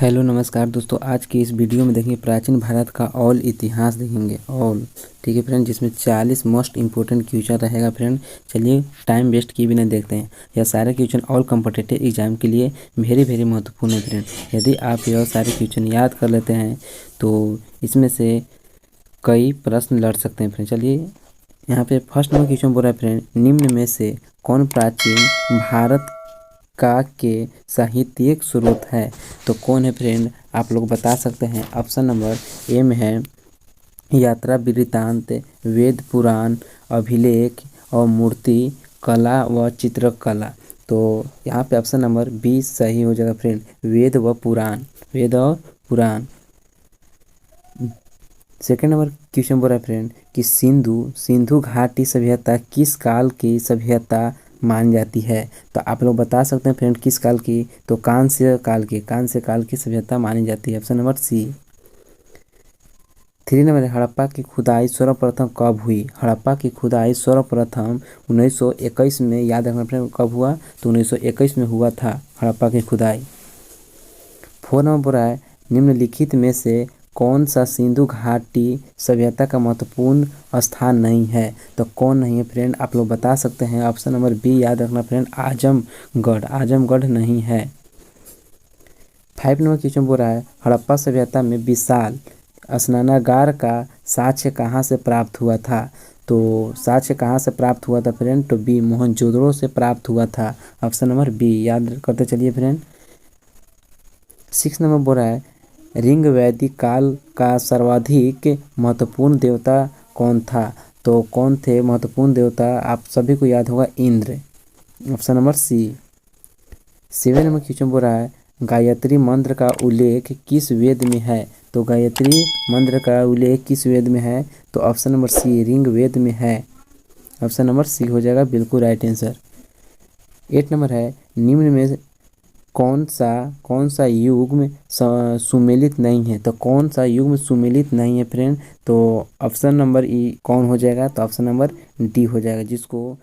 Hello नमस्कार दोस्तों। आज की इस वीडियो में देखेंगे प्राचीन भारत का ऑल इतिहास देखेंगे ऑल। ठीक है फ्रेंड, जिसमें 40 मोस्ट इंपॉर्टेंट क्वेश्चन रहेगा फ्रेंड। चलिए टाइम वेस्ट किए बिना देखते हैं। यह सारे क्वेश्चन ऑल कॉम्पिटिटिव एग्जाम के लिए वेरी महत्वपूर्ण है फ्रेंड। यदि आप यह सारे क्वेश्चन याद कर लेते हैं तो इसमें से कई प्रश्न लड़ सकते हैं फ्रेंड। चलिए यहाँ पे फर्स्ट नंबर क्वेश्चन बोल रहा है फ्रेंड, निम्न में से कौन प्राचीन भारत का के साहित्यिक स्रोत है? तो कौन है फ्रेंड, आप लोग बता सकते हैं। ऑप्शन नंबर ए में है यात्रा वृत्तांत, वेद पुराण, अभिलेख और मूर्ति कला व चित्रकला। तो यहाँ पे ऑप्शन नंबर बी सही हो जाएगा फ्रेंड, वेद व पुराण, वेद और पुराण। सेकेंड नंबर क्वेश्चन बोल रहा है फ्रेंड कि सिंधु घाटी सभ्यता किस काल की सभ्यता मानी जाती है? तो आप लोग बता सकते हैं फ्रेंड किस काल की। तो कांस्य काल की सभ्यता मानी जाती है, option number C. Three number Harappa की खुदाई सर्वप्रथम कब हुई? हड़प्पा की खुदाई सर्वप्रथम 1921 में, याद रखना फ्रेंड कब हुआ, तो 1921 में हुआ था हड़प्पा की खुदाई। फोर नंबर बोल रहा है निम्नलिखित में से कौन सा सिंधु घाटी सभ्यता का महत्वपूर्ण स्थान नहीं है? तो कौन नहीं है फ्रेंड, आप लोग बता सकते हैं। ऑप्शन नंबर बी याद रखना फ्रेंड, आजमगढ़ नहीं है। फाइव नंबर क्वेश्चन बोल रहा है हड़प्पा सभ्यता में विशाल स्नानागार का साक्ष्य कहाँ से प्राप्त हुआ था? तो साक्ष्य कहाँ से प्राप्त हुआ था फ्रेंड, तो बी मोहनजोदड़ो से प्राप्त हुआ था, ऑप्शन नंबर बी याद करते चलिए फ्रेंड। सिक्स नंबर बोल रहा है ऋग वैदिक काल का सर्वाधिक महत्वपूर्ण देवता कौन था? तो कौन थे महत्वपूर्ण देवता, आप सभी को याद होगा, Indra, option number C. Seven number question बोल रहा है गायत्री मंत्र का उल्लेख किस वेद में है? तो गायत्री मंत्र का उल्लेख किस वेद में है? तो ऑप्शन नंबर सी ऋग वेद में है, ऑप्शन नंबर सी हो जाएगा बिल्कुल राइट आंसर। 8 नंबर है निम्न में कौन सा युग्म सुमेलित नहीं है? तो कौन सा युग्म सुमेलित नहीं है फ्रेंड, तो ऑप्शन नंबर ई कौन हो जाएगा, तो ऑप्शन नंबर डी हो जाएगा, जिसको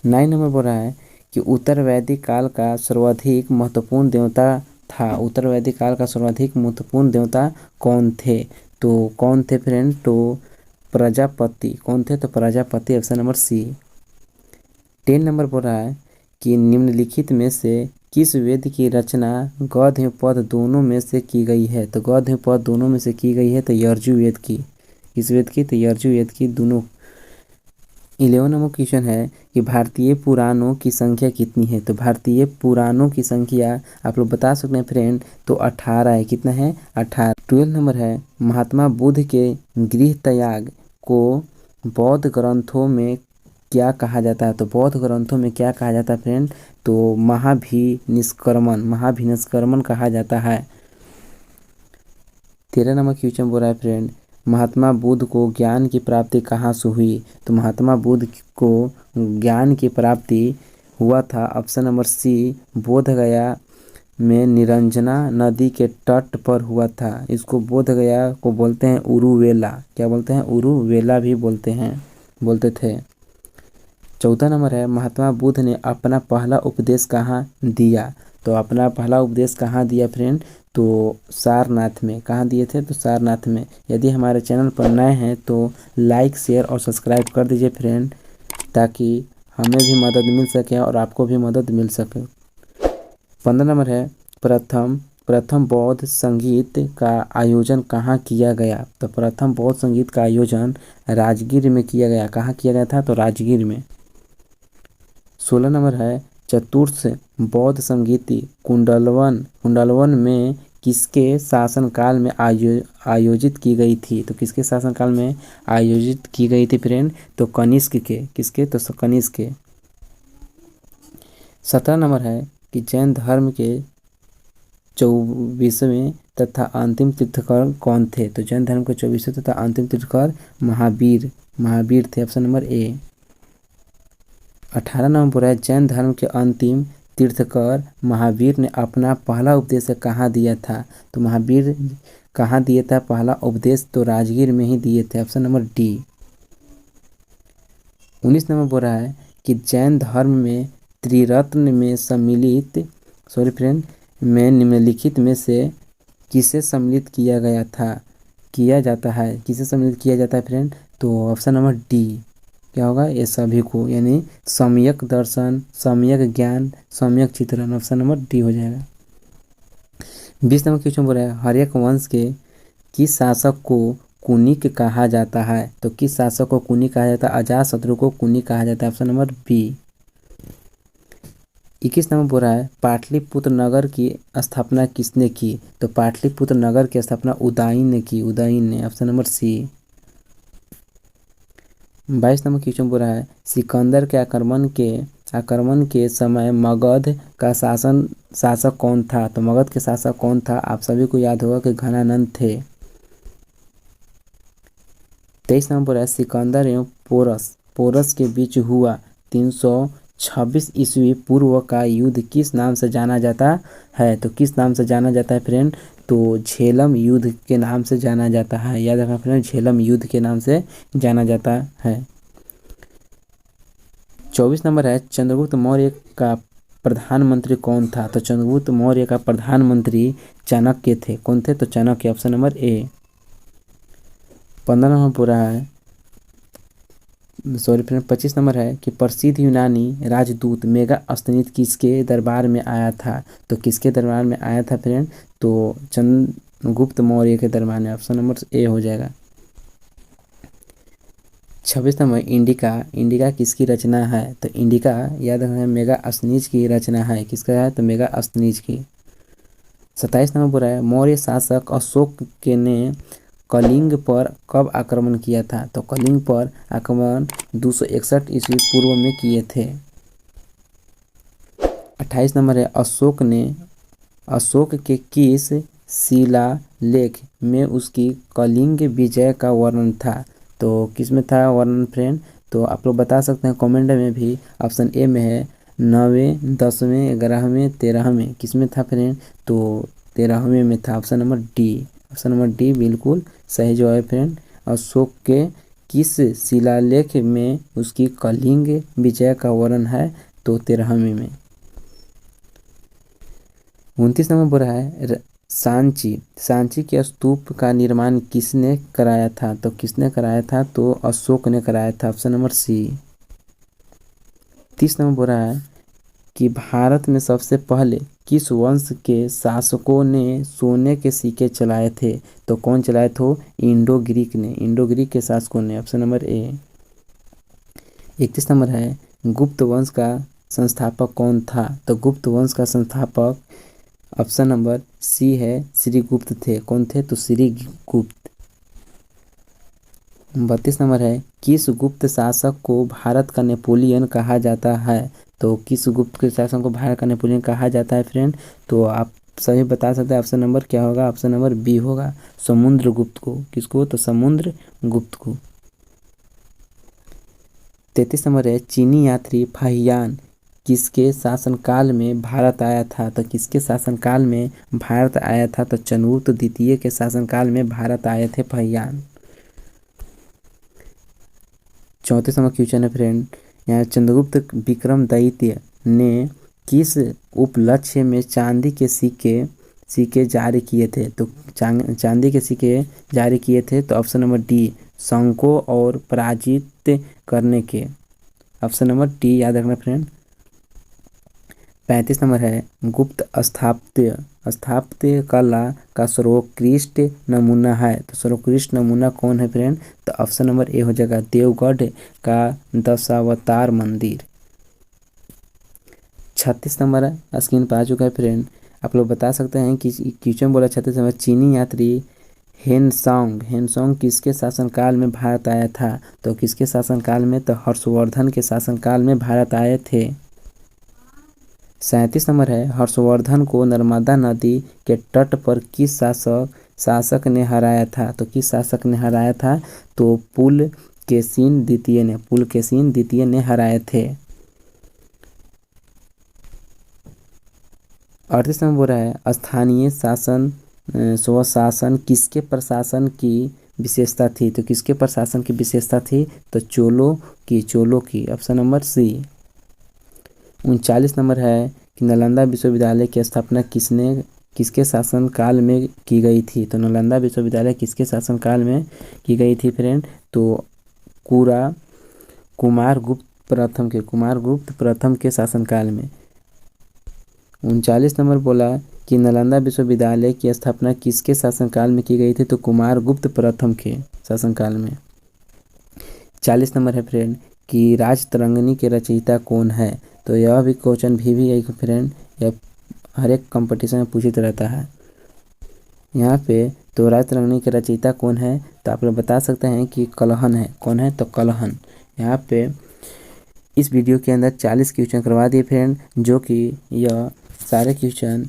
9 नंबर बोल रहा है कि उत्तर वैदिक काल का सर्वाधिक महत्वपूर्ण देवता था। उत्तर वैदिक काल का सर्वाधिक महत्वपूर्ण देवता कौन थे? तो कौन थे फ्रेंड, तो प्रजापति। कौन थे, तो Prajapati, option number C. 10 number बोल रहा है कि निम्नलिखित में से किस वेद की रचना गद्य एवं पद दोनों में से की गई है? तो गद्य एवं पद दोनों में से की गई है तो यजुर्वेद की। किस वेद की, तो यजुर्वेद की दोनों। 11 नंबर क्वेश्चन है कि भारतीय पुराणों की संख्या कितनी है? तो भारतीय पुराणों की संख्या आप लोग बता सकते हैं फ्रेंड, तो 18 है। कितना है, 18। 12 नंबर है महात्मा बुद्ध के गृह त्याग को बौद्ध ग्रंथों में क्या कहा जाता है? तो बौद्ध ग्रंथों में क्या कहा जाता है फ्रेंड, तो महाभिनिष्क्रमण कहा जाता है। 13 नंबर क्वेश्चन बोल रहा है फ्रेंड महात्मा बुद्ध को ज्ञान की प्राप्ति कहाँ से हुई? तो महात्मा बुद्ध को ज्ञान की प्राप्ति हुआ था, ऑप्शन नंबर सी, बोध गया में निरंजना नदी के तट पर हुआ था। इसको बोध गया को बोलते हैं उरुवेला। क्या बोलते हैं, उरुवेला भी बोलते थे। 14 नंबर है महात्मा बुद्ध ने अपना पहला उपदेश कहाँ दिया? तो अपना पहला उपदेश कहाँ दिया फ्रेंड, तो सारनाथ में। कहाँ दिए थे, तो सारनाथ में। यदि हमारे चैनल पर नए हैं तो लाइक शेयर और सब्सक्राइब कर दीजिए फ्रेंड, ताकि हमें भी मदद मिल सके और आपको भी मदद मिल सके। 15 नंबर है प्रथम बौद्ध संगीत का आयोजन कहाँ किया गया? तो प्रथम बौद्ध संगीत का आयोजन राजगीर में किया गया। कहाँ किया गया था, तो राजगीर में। 16 नंबर है चतुर्थ बौद्ध संगीति कुंडलवन में किसके शासनकाल में आयोजित की गई थी? तो किसके शासनकाल में आयोजित की गई थी फ्रेंड, तो कनिष्क के। किसके, तो कनिष्क के। 17 नंबर है कि जैन धर्म के 24वें तथा अंतिम तीर्थकर कौन थे? तो जैन धर्म के 24वें तथा अंतिम तीर्थकर महावीर थे, ऑप्शन नंबर ए। 18 नंबर है जैन धर्म के अंतिम तीर्थकर महावीर ने अपना पहला उपदेश कहाँ दिया था? तो महावीर कहाँ दिया था पहला उपदेश, तो राजगीर में ही दिए थे, ऑप्शन नंबर डी। 19 नंबर बोल रहा है कि जैन धर्म में त्रिरत्न में सम्मिलित सॉरी फ्रेंड में निम्नलिखित में से किसे सम्मिलित किया गया था किया जाता है किसे सम्मिलित किया जाता है फ्रेंड? तो ऑप्शन नंबर डी क्या होगा? ये सभी को, यानी सम्यक दर्शन, सम्यक ज्ञान, सम्यक चित्रण, ऑप्शन नंबर डी हो जाएगा। 20 नंबर क्वेश्चन बोल रहा है हर्यक वंश के किस शासक को कुनिक कहा जाता है? तो किस शासक को कुनिक कहा जाता है? अजातशत्रु को कुनिक कहा जाता है, ऑप्शन नंबर बी। 21 नंबर बोल रहा है पाटलिपुत्र नगर की स्थापना किसने की? तो पाटलिपुत्र नगर की स्थापना उदयन ने की, उदयन ने, option number C. 22 number question बोल रहा है सिकंदर के आक्रमण के समय मगध का शासक कौन था? तो मगध के शासक कौन था? आप सभी को याद होगा कि घनानंद थे। 23 नंबर बोल रहा है सिकंदर एवं पोरस के बीच हुआ 326 ईस्वी पूर्व का युद्ध किस नाम से जाना जाता है? तो किस नाम से जाना जाता है फ्रेंड? तो झेलम युद्ध के नाम से जाना जाता है, याद रखना फ्रेंड, झेलम युद्ध के नाम से जाना जाता है। 24 नंबर है चंद्रगुप्त मौर्य का प्रधानमंत्री कौन था? तो चंद्रगुप्त मौर्य का प्रधानमंत्री चाणक्य थे। कौन थे? तो Chanakya, option number A. 15 number पूरा है सॉरी फ्रेंड 25 नंबर है कि प्रसिद्ध यूनानी राजदूत मेगास्थनीज किसके दरबार में आया था? तो किसके दरबार में आया था फ्रेंड? तो चंद्रगुप्त मौर्य के दरबार में, ऑप्शन नंबर ए हो जाएगा। 26 नंबर इंडिका किसकी रचना है? तो इंडिका याद रखना मेगास्थनीज की रचना है। किसका है? तो मेगास्थनीज की। 27 नंबर बोला है मौर्य शासक अशोक के ने कलिंग पर कब आक्रमण किया था? तो कलिंग पर आक्रमण 261 ईस्वी पूर्व में किए थे। 28 नंबर है अशोक के किस शिलालेख में उसकी कलिंग विजय का वर्णन था? तो किस में था वर्णन फ्रेंड? तो आप लोग बता सकते हैं कमेंट में भी। ऑप्शन ए में है 9वें, 10वें, 11वें, 13वें। किस में था फ्रेंड? तो 13वें में था, option number D. Option number D बिल्कुल सही जो है फ्रेंड। अशोक के किस शिलालेख में उसकी कलिंग विजय का वर्णन है? तो 13वें में। 29 नंबर बोल रहा है सांची के स्तूप का निर्माण किसने कराया था? तो किसने कराया था? तो अशोक ने कराया था, ऑप्शन नंबर सी। 30 नंबर बोल रहा है कि भारत में सबसे पहले किस वंश के शासकों ने सोने के सिक्के चलाए थे? तो कौन चलाए थे? इंडो ग्रीक के शासकों ने, ऑप्शन नंबर ए। 31 नंबर है गुप्त वंश का संस्थापक कौन था? तो गुप्त वंश का संस्थापक ऑप्शन नंबर सी है श्रीगुप्त थे। कौन थे? तो श्रीगुप्त। 32 नंबर है किस गुप्त शासक को भारत का नेपोलियन कहा जाता है? तो किस गुप्त के शासक को भारत का नेपोलियन कहा जाता है फ्रेंड? तो आप सभी बता सकते हैं, ऑप्शन नंबर क्या होगा? ऑप्शन नंबर बी होगा, समुद्रगुप्त को। किसको? तो समुद्रगुप्त को। 33 नंबर है चीनी यात्री फाहियान किसके शासनकाल में भारत आया था? तो किसके शासनकाल में भारत आया था? तो चंद्रगुप्त द्वितीय के शासनकाल में भारत आए थे फाहियान। 34 नंबर क्वेश्चन है फ्रेंड, यहाँ चंद्रगुप्त विक्रमोदय ने किस उपलक्ष्य में चांदी के सिक्के जारी किए थे? तो चांदी के सिक्के जारी किए थे, तो ऑप्शन नंबर डी संघ को और पराजित करने के, ऑप्शन नंबर डी याद रखना फ्रेंड। 35 नंबर है गुप्त स्थापत्य कला का सर्वोत्कृष्ट नमूना है। तो सर्वोत्कृष्ट नमूना कौन है फ्रेंड? तो ऑप्शन नंबर ए हो जाएगा देवगढ़ का दशावतार मंदिर। 36 नंबर स्क्रीन पर आ चुका है फ्रेंड। आप लोग बता सकते हैं कि क्वेश्चन बोला 36 नंबर चीनी यात्री हेनसोंग किसके शासनकाल में भारत आया था? तो किसके शासनकाल में? तो हर्षवर्धन के शासनकाल में भारत आए थे। 37 नंबर है हर्षवर्धन को नर्मदा नदी के तट पर किस शासक ने हराया था? तो किस शासक ने हराया था? तो पुलकेशिन द्वितीय ने हराए थे। 38 नंबर बोल रहा है स्थानीय स्वशासन किसके प्रशासन की विशेषता थी? तो किसके प्रशासन की विशेषता थी? तो चोलों की, ऑप्शन नंबर सी। 39 नंबर है कि नालंदा विश्वविद्यालय की स्थापना किसके शासनकाल में की गई थी। तो नालंदा विश्वविद्यालय किसके शासनकाल में की गई थी फ्रेंड, तो कुमारगुप्त प्रथम के शासनकाल में। 39 नंबर बोला कि नालंदा विश्वविद्यालय की स्थापना किसके शासनकाल में की गई थी, तो कुमारगुप्त प्रथम के शासनकाल में। 40 नंबर है फ्रेंड कि राजतरंगिणी के रचयिता कौन है। तो यह भी क्वेश्चन भी है फ्रेंड, यह हर एक कंपटीशन में पूछित रहता है यहाँ पे। तो राजतरंगिणी के रचयिता कौन है, तो आप लोग बता सकते हैं कि कलहन है। कौन है, तो कलहन। यहाँ पे इस वीडियो के अंदर 40 क्वेश्चन करवा दिए फ्रेंड, जो कि यह सारे क्वेश्चन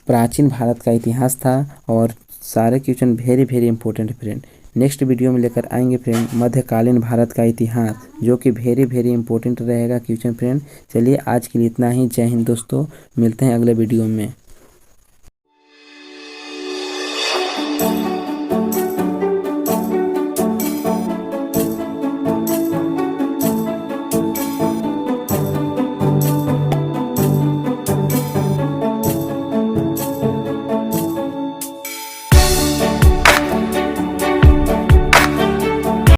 प्राचीन भारत का इतिहास था और सारे question very important friend. Next video में लेकर आएंगे फ्रेंड मध्यकालीन भारत का इतिहास, जो कि वेरी इंपॉर्टेंट रहेगा क्वेश्चन फ्रेंड। चलिए आज के लिए इतना ही। जय हिंद दोस्तों, मिलते हैं अगले वीडियो में।